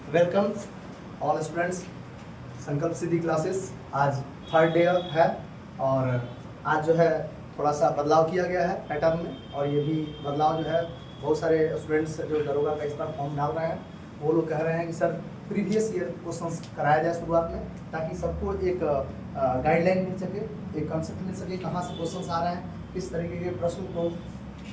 Welcome all students. संकल्प सिद्धि classes आज third day है और आज जो है थोड़ा सा बदलाव किया गया है पैटर्न में। और ये भी बदलाव जो है बहुत सारे स्टूडेंट्स जो दरोगा का इस पर फॉर्म डाल रहे हैं वो लोग कह रहे हैं कि सर प्रीवियस ईयर क्वेश्चंस कराया जाए शुरुआत में, ताकि सबको एक गाइडलाइन मिल सके, एक कंसेप्ट मिल सके कहाँ से क्वेश्चंस आ रहे हैं, किस तरीके के प्रश्न को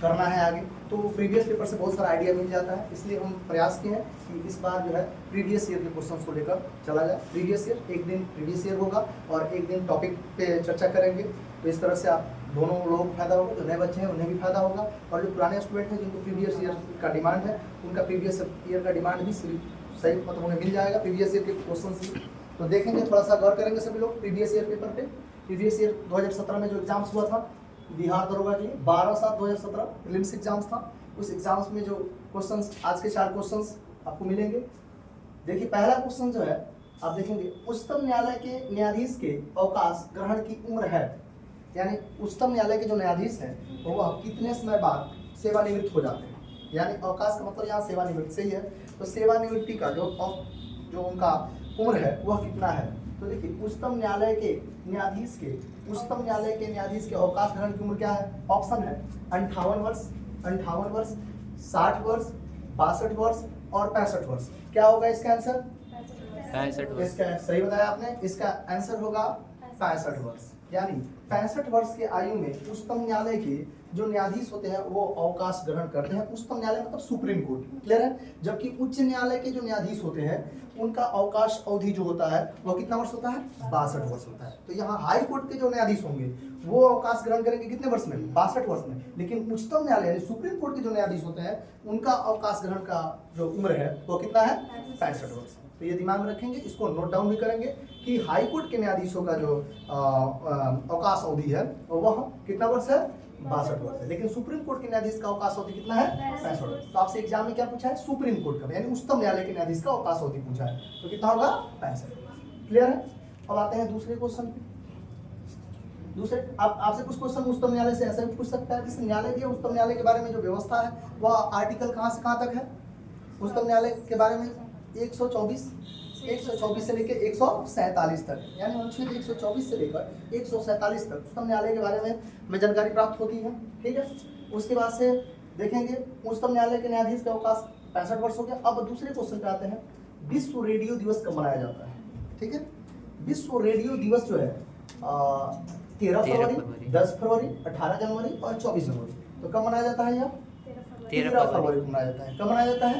करना है आगे। तो प्रीवियस पेपर से बहुत सारा आइडिया मिल जाता है, इसलिए हम प्रयास किए हैं कि इस बार जो है प्रीवियस ईयर के क्वेश्चंस को लेकर चला जाए। प्रीवियस ईयर एक दिन प्रीवियस ईयर होगा और एक दिन टॉपिक पे चर्चा करेंगे। तो इस तरह से आप दोनों लोगों को फायदा होगा, जो नए बच्चे हैं उन्हें भी फायदा होगा, और जो पुराने स्टूडेंट हैं जिनको प्रीवियस ईयर का डिमांड है उनका प्रीवियस ईयर का डिमांड भी सही मतलब उन्हें मिल जाएगा प्रीवियस ईयर के क्वेश्चन। तो देखेंगे, थोड़ा सा गौर करेंगे सभी लोग प्रीवियस ईयर पेपर पे। प्रीवियस ईयर 2017 में जो एग्जाम्स हुआ था बिहार दरोगा के लिए 12/7/2017 प्रीलिम्स एग्जाम्स था, उस एग्जाम्स में जो क्वेश्चंस, आज के 4 क्वेश्चंस आपको मिलेंगे। देखिए पहला क्वेश्चन जो है आप देखेंगे, उच्चतम न्यायालय के न्यायाधीश के अवकाश ग्रहण की उम्र है, यानी उच्चतम न्यायालय के जो न्यायाधीश हैं वह कितने समय बाद सेवानिवृत्त हो जाते हैं। यानी अवकाश का मतलब यहाँ सेवानिवृत्त से ही है, तो सेवानिवृत्ति का जो उनका उम्र है वह कितना है। तो देखिए उच्चतम न्यायालय के न्यायाधीश के अवकाश ग्रहण की उम्र क्या है। ऑप्शन है 58 वर्ष, 60 वर्ष, 62 वर्ष और 65 वर्ष। क्या होगा इसका आंसर? 65 वर्ष। इसका सही बताया आपने, इसका आंसर होगा 65 वर्ष। यानी 65 वर्ष के आयु में उच्चतम न्यायालय के जो न्यायाधीश होते हैं वो अवकाश ग्रहण करते हैं। उच्चतम न्यायालय मतलब सुप्रीम कोर्ट, क्लियर है। जबकि उच्च न्यायालय के जो न्यायाधीश होते हैं उनका अवकाश अवधि जो होता है वो कितना वर्ष होता है? 62 वर्ष होता है। तो यहाँ हाई कोर्ट के जो न्यायाधीश होंगे वो अवकाश ग्रहण करेंगे कितने वर्ष में? 62 वर्ष में। लेकिन उच्चतम न्यायालय यानी सुप्रीम कोर्ट के जो न्यायाधीश होते हैं उनका अवकाश ग्रहण का जो उम्र है वो कितना है? 65 वर्ष। तो ये दिमाग में रखेंगे, इसको नोट डाउन भी करेंगे कि हाई कोर्ट के न्यायाधीशों का जो अवकाश अवधि है वह कितना वर्ष है? 62 वर्ष है। लेकिन सुप्रीम कोर्ट के न्यायाधीश का अवकाश अवधि कितना है? 65 वर्ष। तो आपसे एग्जाम में क्या पूछा है? सुप्रीम कोर्ट का यानी उच्चतम न्यायालय के न्यायाधीश का अवकाश अवधि पूछा है, तो कितना होगा? 65 वर्ष। क्लियर है। अब आते हैं दूसरे क्वेश्चन पे। दूसरे आपसे कुछ क्वेश्चन उच्चतम न्यायालय से ऐसा भी पूछ सकता है, जिस न्यायालय दिया उच्चतम न्यायालय के बारे में जो व्यवस्था है वह आर्टिकल कहाँ से कहाँ तक है उच्चतम न्यायालय के बारे में? 124 से लेकर 147 तक, यानी अनुच्छेद 124 से लेकर 147 तक उच्चतम न्यायालय के बारे में जानकारी प्राप्त होती है। ठीक है। उसके बाद से देखेंगे उच्चतम न्यायालय के न्यायाधीश का अवकाश 65 वर्ष हो गया। अब दूसरे क्वेश्चन पे आते हैं, विश्व रेडियो दिवस कब मनाया जाता है? ठीक है। विश्व रेडियो दिवस जो है 13 फरवरी, 10 फरवरी, 18 जनवरी और 24 जनवरी। तो कब मनाया जाता है? यह 13 फरवरी को मनाया जाता है। कब मनाया जाता है?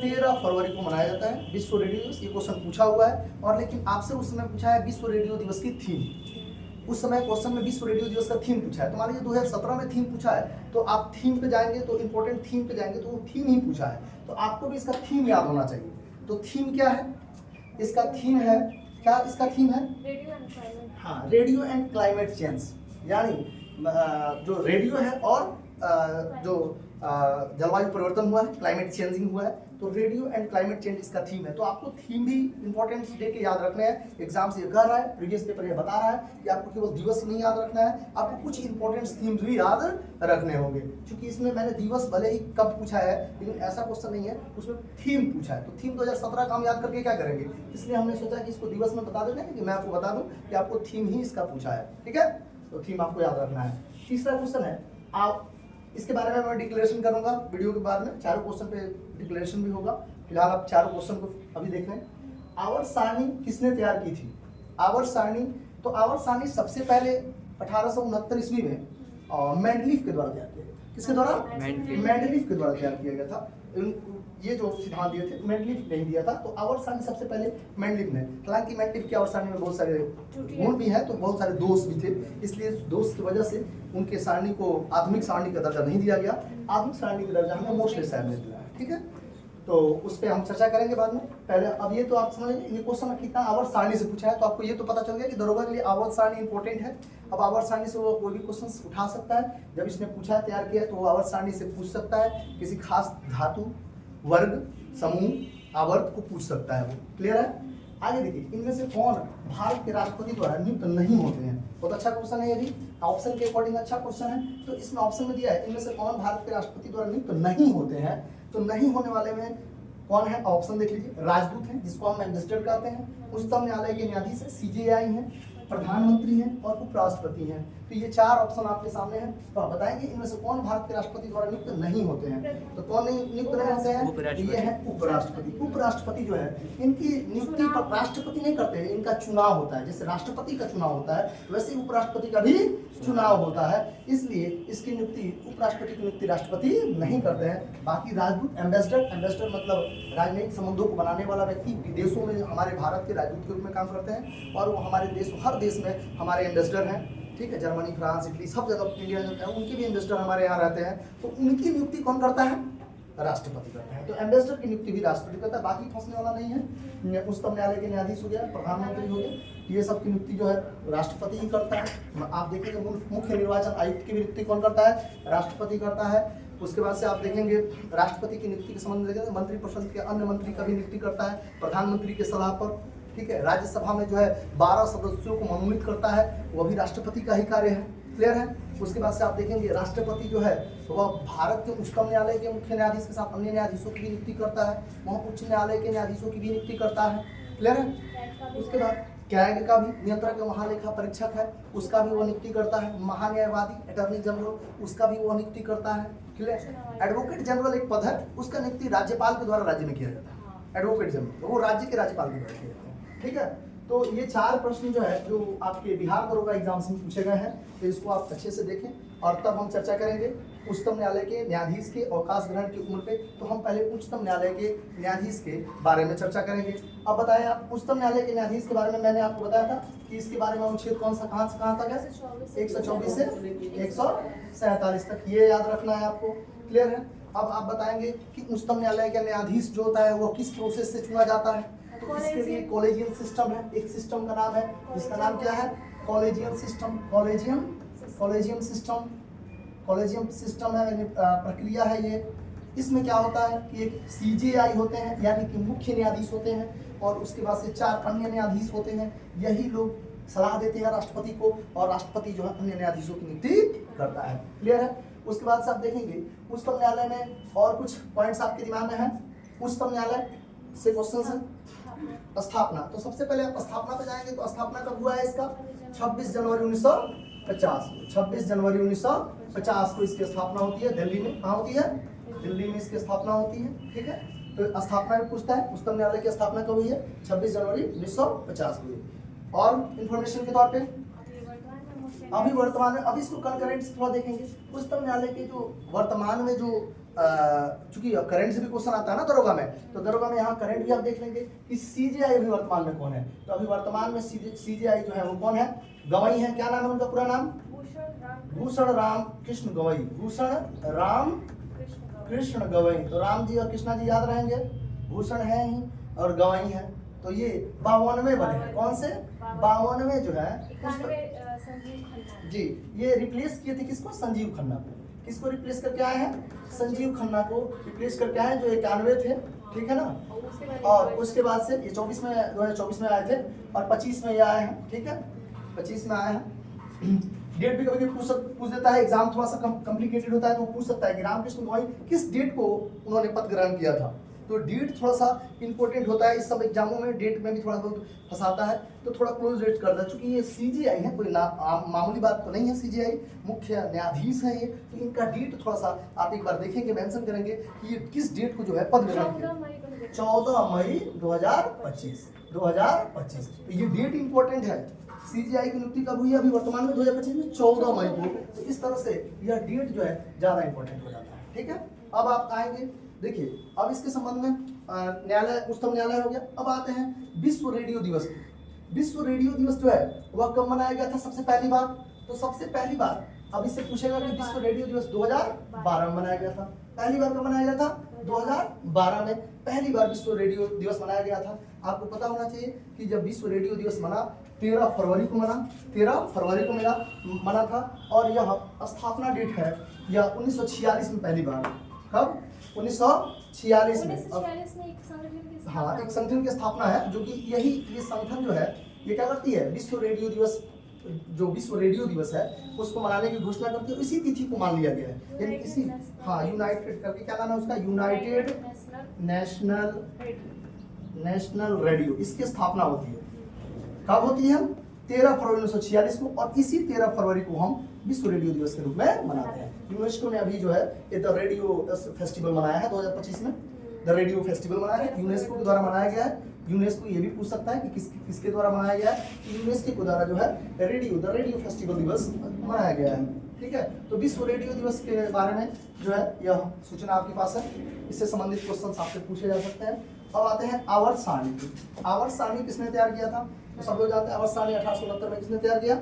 13 फरवरी को मनाया जाता है विश्व रेडियो दिवस। ये क्वेश्चन पूछा हुआ है, और लेकिन आपसे उस समय पूछा है विश्व रेडियो दिवस की थीम। उस समय क्वेश्चन में विश्व रेडियो दिवस का थीम पूछा है। तो मान लीजिए 2017 में थीम पूछा है, तो आप थीम पे जाएंगे तो इंपॉर्टेंट थीम पे जाएंगे तो वो थीम ही पूछा है, तो आपको भी इसका थीम याद होना चाहिए। तो थीम क्या है? इसका थीम है क्या? इसका थीम है हाँ, रेडियो एंड क्लाइमेट चेंज। यानी जो रेडियो है और जो जलवायु परिवर्तन हुआ है, क्लाइमेट चेंजिंग हुआ है, तो रेडियो एंड क्लाइमेट चेंज इसका थीम है। तो आपको थीम भी इंपॉर्टेंस डे के याद रखने हैं। एग्जाम से ये कह रहा है, प्रीवियस पेपर ये बता रहा है कि आपको केवल दिवस नहीं याद रखना है, आपको कुछ इंपॉर्टेंट थीम्स भी याद रखने होंगे। क्योंकि इसमें मैंने दिवस भले ही कब पूछा है, लेकिन ऐसा क्वेश्चन नहीं है, उसमें थीम पूछा है। तो थीम 2017 का हम याद करके क्या करेंगे, इसलिए हमने सोचा कि इसको दिवस में बता देना है, कि मैं आपको बता दूं कि आपको थीम ही इसका पूछा है। ठीक है, तो थीम आपको याद रखना है। तीसरा क्वेश्चन है, आप इसके बारे में मैं डिक्लेरेशन करूंगा वीडियो के बाद में, चारों क्वेश्चन पे डिक्लेरेशन भी होगा। फिलहाल आप चारों क्वेश्चन को अभी देख रहे हैं। आवर्त सारणी किसने तैयार की थी? आवर्त सारणी, तो आवर्त सारणी सबसे पहले 1869 ईस्वी में मेंडलीफ के द्वारा तैयार किया गया। किसके द्वारा? मेंडलीफ के द्वारा तैयार किया गया था। ये जो सिद्धांत दिए थे मेंडलीफ ने दिया था। तो आवर्त सारणी सबसे पहले मेंडलीफ ने, हालांकि मेंडलीफ की आवर्त सारणी में बहुत सारे गुण भी हैं तो बहुत सारे दोष भी थे, इसलिए दोष की वजह से उनके सारणी को आधुनिक सारणी का दर्जा नहीं दिया गया। आधुनिक सारणी का दर्जा हमें मोस्टली साहब ने दिया। ठीक है, तो उस पर हम चर्चा करेंगे बाद में। पहले अब ये तो आप समझ ये क्वेश्चन कितना आवर्त सारणी से पूछा है, तो आपको ये तो पता चल गया कि दरोगा के लिए आवर्त सारणी इंपॉर्टेंट है। अब आवर्त सारणी से वो कोई भी क्वेश्चन उठा सकता है, जब इसने पूछा है तैयार किया तो वो आवर्त सारणी से पूछ सकता है, किसी खास धातु, वर्ग, समूह, आवर्त को पूछ सकता है वो। क्लियर है। आगे देखिए, इनमें से कौन भारत के राष्ट्रपति द्वारा नियुक्त नहीं होते हैं? बहुत अच्छा क्वेश्चन है, ये भी ऑप्शन के अकॉर्डिंग अच्छा क्वेश्चन है। तो इसमें ऑप्शन में दिया है, इनमें से कौन भारत के राष्ट्रपति द्वारा नियुक्त नहीं होते हैं? तो नहीं होने वाले में कौन है? ऑप्शन देख लीजिए, राजदूत हैं जिसको हम एम्बेसडर कहते हैं, उच्चतम न्यायालय के न्यायाधीश है, सीजेआई हैं, प्रधानमंत्री हैं और उपराष्ट्रपति हैं। तो ये 4 ऑप्शन आपके सामने हैं। तो आप बताएंगे इनमें से कौन भारत के राष्ट्रपति द्वारा नियुक्त नहीं होते हैं? तो कौन नहीं नियुक्त नहीं होते हैं? ये है उपराष्ट्रपति। उपराष्ट्रपति जो है इनकी नियुक्ति पर राष्ट्रपति नहीं करते हैं, इनका चुनाव होता है। जैसे राष्ट्रपति का चुनाव होता है वैसे ही उपराष्ट्रपति का भी चुनाव होता है, इसलिए इसकी नियुक्ति उपराष्ट्रपति की नियुक्ति राष्ट्रपति नहीं करते हैं। बाकी राजदूत, एम्बेसडर मतलब राजनयिक संबंधों को बनाने वाला व्यक्ति, विदेशों में हमारे भारत के राजदूत के रूप में काम करते हैं और वो हमारे देश, हर देश में हमारे एम्बेसडर हैं, ठीक है। जर्मनी, फ्रांस, इटली, सब जगह इंडिया जो है उनके भी एम्बेसडर हमारे यहाँ रहते हैं। तो उनकी नियुक्ति कौन करता है? राष्ट्रपति करता है। तो एम्बेसडर की नियुक्ति भी राष्ट्रपति करता है, बाकी फंसने वाला नहीं है। उच्चतम न्यायालय के न्यायाधीश हो गया, प्रधानमंत्री हो गया, ये सब की नियुक्ति जो है राष्ट्रपति ही करता है। आप देखेंगे मुख्य निर्वाचन आयुक्त की नियुक्ति कौन करता है? राष्ट्रपति करता है। उसके बाद से आप देखेंगे राष्ट्रपति की नियुक्ति के संबंध में देखेंगे मंत्रिपरिषद के अन्य मंत्री का भी नियुक्ति करता है प्रधानमंत्री के सलाह पर, ठीक है। राज्यसभा में जो है 12 सदस्यों को मनोनीत करता है, वो भी राष्ट्रपति का ही कार्य है। क्लियर है? उसके बाद से आप देखेंगे राष्ट्रपति जो है वह भारत के उच्चतम न्यायालय के मुख्य न्यायाधीश के साथ अन्य न्यायाधीशों की भी नियुक्ति करता है, वह उच्च न्यायालय के न्यायाधीशों की भी नियुक्ति करता है। क्लियर है? उसके बाद कैग का भी, नियंत्रक महालेखा परीक्षक है, उसका भी वो नियुक्ति करता है। महान्यायवादी, अटॉर्नी जनरल, उसका भी वो नियुक्ति करता है। क्लियर? एडवोकेट जनरल एक पद है, उसका नियुक्ति राज्यपाल के द्वारा राज्य में किया जाता है। एडवोकेट जनरल वो राज्य के राज्यपाल के द्वारा किया जाता है, ठीक है। तो ये 4 प्रश्न जो है जो आपके बिहार दरोगा एग्जाम्स में पूछे गए हैं, तो इसको आप अच्छे से देखें और तब हम चर्चा करेंगे उच्चतम न्यायालय के न्यायाधीश के अवकाश ग्रहण की उम्र पे। तो हम पहले उच्चतम न्यायालय के न्यायाधीश के बारे में चर्चा करेंगे। अब बताएं आप, उच्चतम न्यायालय के न्यायाधीश के बारे में मैंने आपको बताया था कि इसके बारे में अनुच्छेद कौन सा कहाँ से कहाँ तक है? 124 से 147 तक, ये याद रखना है आपको। क्लियर है? अब आप बताएंगे कि उच्चतम न्यायालय का न्यायाधीश जो होता है वो किस प्रोसेस से चुना जाता है? तो इसके लिए कॉलेजियन सिस्टम है, एक सिस्टम का नाम है जिसका नाम क्या है? Collegian system. कॉलेजियम सिस्टम है, प्रक्रिया है ये। इसमें क्या होता है कि एक सीजेआई होते हैं यानी कि मुख्य न्यायाधीश होते हैं और उसके बाद से 4 अन्य न्यायाधीश होते हैं। यही लोग सलाह देते हैं राष्ट्रपति को और राष्ट्रपति जो है अन्य न्यायाधीशों की नियुक्ति करता है। क्लियर है? उसके बाद से आप देखेंगे उच्चतम न्यायालय में और कुछ पॉइंट्स आपके दिमाग में है। उच्चतम न्यायालय से क्वेश्चन है स्थापना। तो सबसे पहले आप स्थापना पे जाएंगे तो स्थापना कब हुआ है इसका? 26 जनवरी 1950। 26 जनवरी 1950 को इसकी स्थापना होती है दिल्ली में। कहाँ होती है? दिल्ली में इसकी स्थापना होती है, ठीक है। तो स्थापना में पूछता है उच्चतम न्यायालय की स्थापना कब हुई है? 26 जनवरी 1950 को हुई। और इंफॉर्मेशन के तौर पे अभी वर्तमान में, अभी इसको कंकरेंट से थोड़ा देखेंगे। उच्चतम न्यायालय के जो वर्तमान में जो चूंकि करंट से भी क्वेश्चन आता है ना दरोगा में, तो दरोगा में यहाँ करंट भी आप देख लेंगे कि सीजेआई अभी वर्तमान में कौन है। तो अभी वर्तमान में सीजेआई जो है वो कौन है? गवई है। क्या नाम है उनका पूरा नाम? भूषण राम कृष्ण गवई। भूषण राम कृष्ण गवई। तो राम जी और कृष्णा जी याद रहेंगे, भूषण है ही और गवई है। तो ये 52वें बने हैं। कौन से? 52वें जो है जी, ये रिप्लेस किए थे किसको? संजीव खन्ना को। किसको रिप्लेस करके आए हैं? संजीव खन्ना को रिप्लेस करके आए जो 91 थे, ठीक है ना। और उसके बाद से ये 2024 में आए थे और 25 में ये आए हैं, ठीक है। 25 में आए हैं। डेट भी कभी पूछ देता है, एग्जाम थोड़ा सा कॉम्प्लिकेटेड होता है तो पूछ सकता है कि रामकृष्ण गवई किस डेट को उन्होंने पद ग्रहण किया था। तो डेट थोड़ा सा इंपॉर्टेंट होता है इस सब एग्जामों में, डेट में भी थोड़ा बहुत फंसाता है तो थोड़ा क्लोज डेट कर दे। चूंकि ये सीजीआई है, कोई मामूली बात तो नहीं है, सीजीआई मुख्य न्यायाधीश है ये, तो इनका डेट थोड़ा सा आप एक बार देखेंगे, मेंशन करेंगे कि ये किस डेट को जो है पद ग्रहण किया। 14 मई 2025। तो ये डेट इंपॉर्टेंट है। सीजीआई की नियुक्ति कब हुई है? अभी वर्तमान में 2025 में 14 मई को। तो इस तरह से यह डेट जो है ज्यादा इंपॉर्टेंट हो जाता है, ठीक है। अब आप आएंगे, देखिए अब इसके संबंध में न्यायालय, उच्चतम न्यायालय हो गया। अब आते हैं विश्व रेडियो दिवस। विश्व रेडियो दिवस जो है वह कब मनाया गया था सबसे पहली बार? तो सबसे पहली बार अब इससे पूछेगा कि विश्व रेडियो दिवस 2012 में मनाया गया था। पहली बार कब मनाया गया था? 2012 में पहली बार विश्व रेडियो दिवस मनाया गया था। आपको पता होना चाहिए कि जब विश्व रेडियो दिवस मना 13 फरवरी को मना था और यह स्थापना डेट है यह 1946 में पहली बार। कब? 1946 में। हाँ, एक संगठन की स्थापना है जो कि ये संगठन जो है ये क्या करती है? विश्व रेडियो दिवस जो विश्व रेडियो दिवस है उसको मनाने की घोषणा करके इसी तिथि को मान लिया गया है, यानी इसी हाँ यूनाइटेड करके क्या नाम है उसका, यूनाइटेड नेशनल रेडियो, इसकी स्थापना होती है। कब होती है? 13 फरवरी 1946 को, और इसी 13 फरवरी को हम विश्व रेडियो दिवस के रूप में मनाते हैं। यूनेस्को ने अभी जो है ये द रेडियो फेस्टिवल मनाया है 2025 में, द रेडियो फेस्टिवल मनाया है, यूनेस्को के द्वारा मनाया गया है। यूनेस्को ये भी पूछ सकता है कि किसके द्वारा मनाया गया है, यूनेस्को के द्वारा जो है द रेडियो फेस्टिवल दिवस मनाया गया है। ठीक है, तो विश्व रेडियो दिवस के बारे में जो है यह सूचना आपके पास है, इससे संबंधित क्वेश्चन आपसे पूछे जा सकते हैं। अब आते हैं आवर्त सारणी। आवर्त सारणी किसने तैयार किया था? तो सब लोग जानते हैं आवर्त सारणी 1869 में किसने तैयार किया?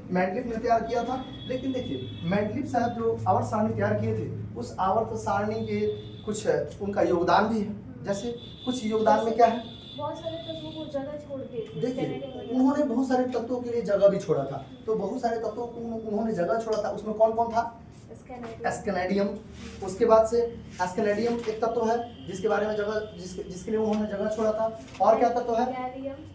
मेंडलिफ ने तैयार किया था। लेकिन देखिए मेंडलिफ साहब जो आवर्त सारणी तैयार किए थे, उस आवर्त सारणी के कुछ उनका योगदान भी है। जैसे कुछ योगदान में क्या है? बहुत सारे तत्वों को जगह छोड़ दी। देखिए उन्होंने बहुत सारे तत्वों के लिए जगह भी छोड़ा था, तो बहुत सारे तत्वों को उन्होंने जगह छोड़ा था। उसमें कौन कौन था? एस्केनेडियम। उसके बाद से एस्केनेडियम एक तत्व है जिसके बारे में जिसके लिए उन्होंने जगह छोड़ा था। और क्या तत्व है?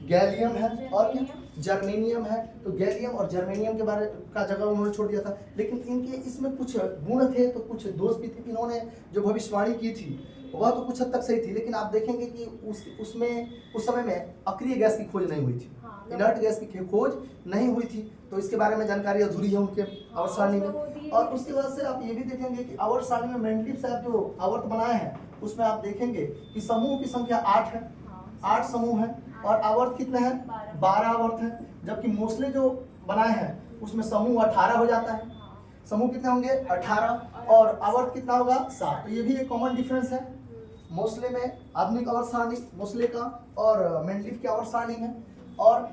गैलियम है। और क्या? जर्मेनियम है। तो गैलियम और जर्मेनियम के बारे का जगह उन्होंने छोड़ दिया था। लेकिन इनके इसमें कुछ गुण थे तो कुछ दोष भी थे। इन्होंने जो भविष्यवाणी की थी वह तो कुछ हद तक सही थी, लेकिन आप देखेंगे कि उसमें उस समय में अक्रिय गैस की खोज नहीं हुई थी, इनर्ट गैस की खोज नहीं हुई थी, तो इसके बारे में जानकारी अधूरी है उनके आवर्त सारणी में। और उसके बाद से आप ये भी देखेंगे कि आवर्त सारणी में मेंडलीफ साहब जो आवर्त बनाए हैं उसमें आप देखेंगे कि समूह की संख्या 8 है, 8 समूह है, और आवर्त कितने हैं? 12 आवर्त है। जबकि मोस्ले जो बनाए हैं उसमें समूह 18 हो जाता है। समूह कितने होंगे? 18, और आवर्त कितना होगा? 7। तो ये भी एक कॉमन डिफरेंस है मोस्ले में, आधुनिक आवर्त सारणी मोस्ले का और मेंडलीफ की आवर्त सारणी है। और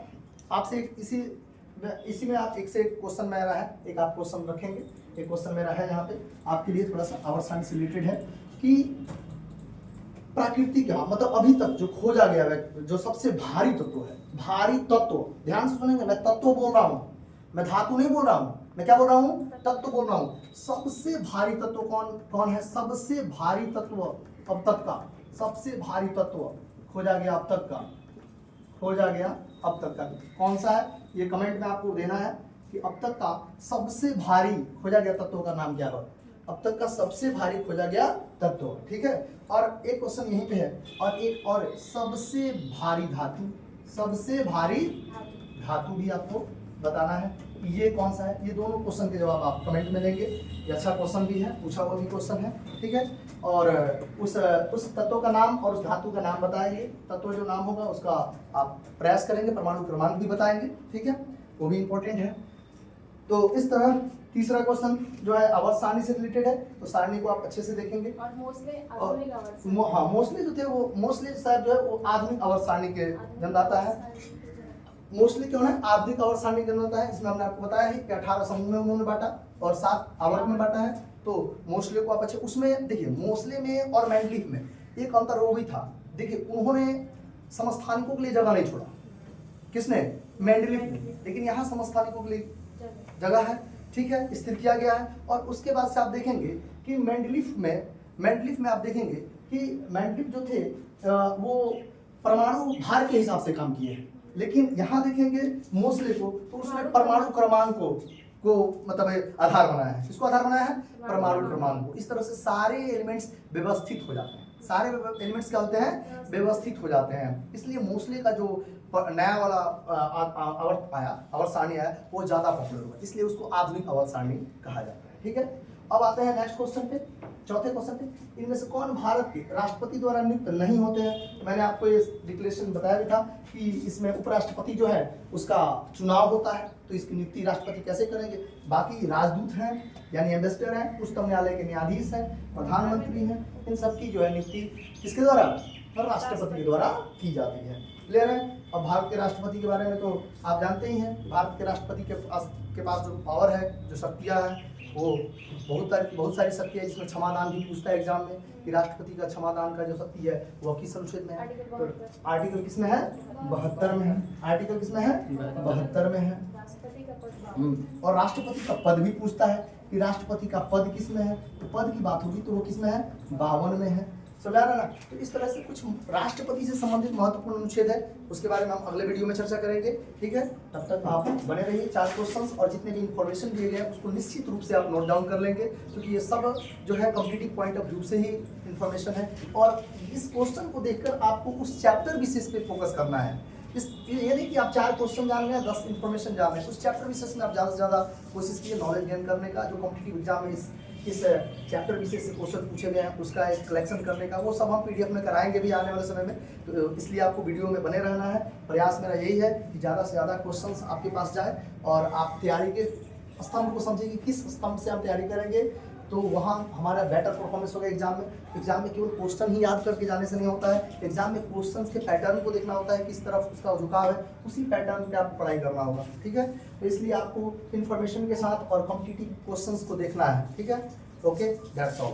आपसे इसी में आप एक से एक क्वेश्चन मेरा है, एक आप क्वेश्चन रखेंगे, एक क्वेश्चन मेरा है यहाँ पे आपके लिए थोड़ा सा आवर्त सारणी से रिलेटेड है कि प्रकृति का मतलब अभी तक जो खोजा गया है जो सबसे भारी तत्व है, भारी तत्व, ध्यान से सुनेंगे, मैं तत्व बोल रहा हूँ, मैं धातु नहीं बोल रहा हूँ, मैं क्या बोल रहा हूँ? तत्व बोल रहा हूँ। सबसे भारी तत्व कौन है? सबसे भारी तत्व अब तक का, सबसे भारी तत्व खोजा गया अब तक का, खोजा गया अब तक का कौन सा है? ये कमेंट में आपको देना है कि अब तक का सबसे भारी खोजा गया तत्व का नाम क्या है? अब तक का सबसे भारी खोजा गया तत्व। ठीक है, और एक क्वेश्चन यहीं पे है, और एक और सबसे भारी धातु, सबसे भारी धातु भी आपको बताना है ये कौन सा है। ये दोनों क्वेश्चन के जवाब आप कमेंट में देंगे। ये अच्छा क्वेश्चन भी है, पूछा हुआ भी क्वेश्चन है। ठीक है, और उस तत्व का नाम और उस धातु का नाम बताएंगे। तत्व जो नाम होगा उसका आप प्रयास करेंगे, परमाणु क्रमांक भी बताएंगे। ठीक है, वो भी इम्पोर्टेंट है। तो इस तरह तीसरा क्वेश्चन जो है आवर्त सारणी से रिलेटेड है, तो सारणी को आप अच्छे से देखेंगे। और मोस्टली हाँ, मोस्टली जो थे वो मोस्टली साहब जो है वो आधुनिक आवर्त सारणी के जन्मदाता है। मोस्टली क्यों है? आधुनिक आवर्त सारणी जन्मदाता है। इसमें हमने आपको बताया है कि 18 समूह में उन्होंने बांटा और 7 आवर्त में बांटा है। तो मोस्टली को आप अच्छे, उसमें देखिए मोस्टली में और मेंडलीफ में एक अंतर वो भी था। देखिए उन्होंने समस्थानिकों के लिए जगह नहीं छोड़ा, किसने? मेंडलीफ ने, लेकिन यहाँ समस्थानिकों के लिए जगह है। ठीक है, स्थिर किया गया है। और उसके बाद से आप देखेंगे कि मेंडलीफ में आप देखेंगे कि मेंडलीफ जो थे वो परमाणु भार के हिसाब से काम किए हैं, लेकिन यहाँ देखेंगे मोस्ले को तो उसने परमाणु क्रमांक को मतलब आधार बनाया है। किसको आधार बनाया है? परमाणु क्रमांक को। इस तरह से सारे एलिमेंट्स व्यवस्थित हो जाते हैं, सारे एलिमेंट्स क्या होते हैं? व्यवस्थित हो जाते हैं। इसलिए मोस्ले का जो नया वाला आवर्त सारणी आया वो ज्यादा पॉपुलर हुआ, इसलिए उसको आधुनिक आवर्त सारणी कहा जाता है। ठीक है, अब आते हैं नेक्स्ट क्वेश्चन पे, चौथे क्वेश्चन पे। इनमें से कौन भारत के राष्ट्रपति द्वारा नियुक्त नहीं होते हैं? मैंने आपको ये डिक्लेरेशन बताया भी था कि इसमें उपराष्ट्रपति जो है उसका चुनाव होता है, तो इसकी नियुक्ति राष्ट्रपति कैसे करेंगे? बाकी राजदूत हैं यानी एम्बेसडर हैं, उच्चतम न्यायालय के न्यायाधीश हैं, प्रधानमंत्री हैं, इन सबकी जो है नियुक्ति किसके द्वारा? राष्ट्रपति के द्वारा की जाती है। क्लियर है? अब भारत के राष्ट्रपति के बारे में तो आप जानते ही हैं। भारत के राष्ट्रपति के पास जो पावर है, जो शक्तियाँ हैं, वो बहुत सारी शक्ति है, जिसमें क्षमादान भी पूछता है एग्जाम में कि राष्ट्रपति का क्षमादान का जो शक्ति है वो किस अनुच्छेद में है? तो आर्टिकल किसमें है? 72 में है। आर्टिकल किसमें है? 72 में है। और राष्ट्रपति का पद भी पूछता है कि राष्ट्रपति का पद किसमें है, तो पद की बात होगी तो वो किसमें है? 52 में है। समझ आ रहा ना। तो इस तरह से कुछ राष्ट्रपति से संबंधित महत्वपूर्ण अनुच्छेद है, उसके बारे में हम अगले वीडियो में चर्चा करेंगे। ठीक है, तब तक आप बने रहिए। 4 क्वेश्चंस और जितने भी इंफॉर्मेशन दिए गए हैं उसको निश्चित रूप से आप नोट डाउन कर लेंगे, क्योंकि ये सब जो है कॉम्पिटिटिव पॉइंट ऑफ व्यू से ही इंफॉर्मेशन है। और इस क्वेश्चन को देखकर आपको उस चैप्टर विशेष पे फोकस करना है। ये नहीं कि आप 4 क्वेश्चन जान रहे हैं, 10 इंफॉर्मेशन जान रहे हैं। उस चैप्टर विशेष में आप ज़्यादा से ज़्यादा कोशिश कीजिए नॉलेज गेन करने का। जो कॉम्पिटिटिव एग्जाम में इस चैप्टर विशेष से क्वेश्चन पूछे गए हैं उसका एक कलेक्शन करने का, वो सब हम PDF में कराएंगे भी आने वाले समय में। तो इसलिए आपको वीडियो में बने रहना है। प्रयास मेरा यही है कि ज़्यादा से ज़्यादा क्वेश्चंस आपके पास जाए और आप तैयारी के स्तंभ को समझिए कि किस स्तंभ से हम तैयारी करेंगे तो वहाँ हमारा बेटर परफॉर्मेंस होगा एग्जाम में। एग्जाम में केवल क्वेश्चन ही याद करके जाने से नहीं होता है, एग्जाम में क्वेश्चन के पैटर्न को देखना होता है, किस तरफ उसका झुकाव है, उसी पैटर्न पे आपको पढ़ाई करना होगा। ठीक है, तो इसलिए आपको इन्फॉर्मेशन के साथ और कॉम्पिटिटिव क्वेश्चंस को देखना है। ठीक है, ओके, दैट्स ऑल।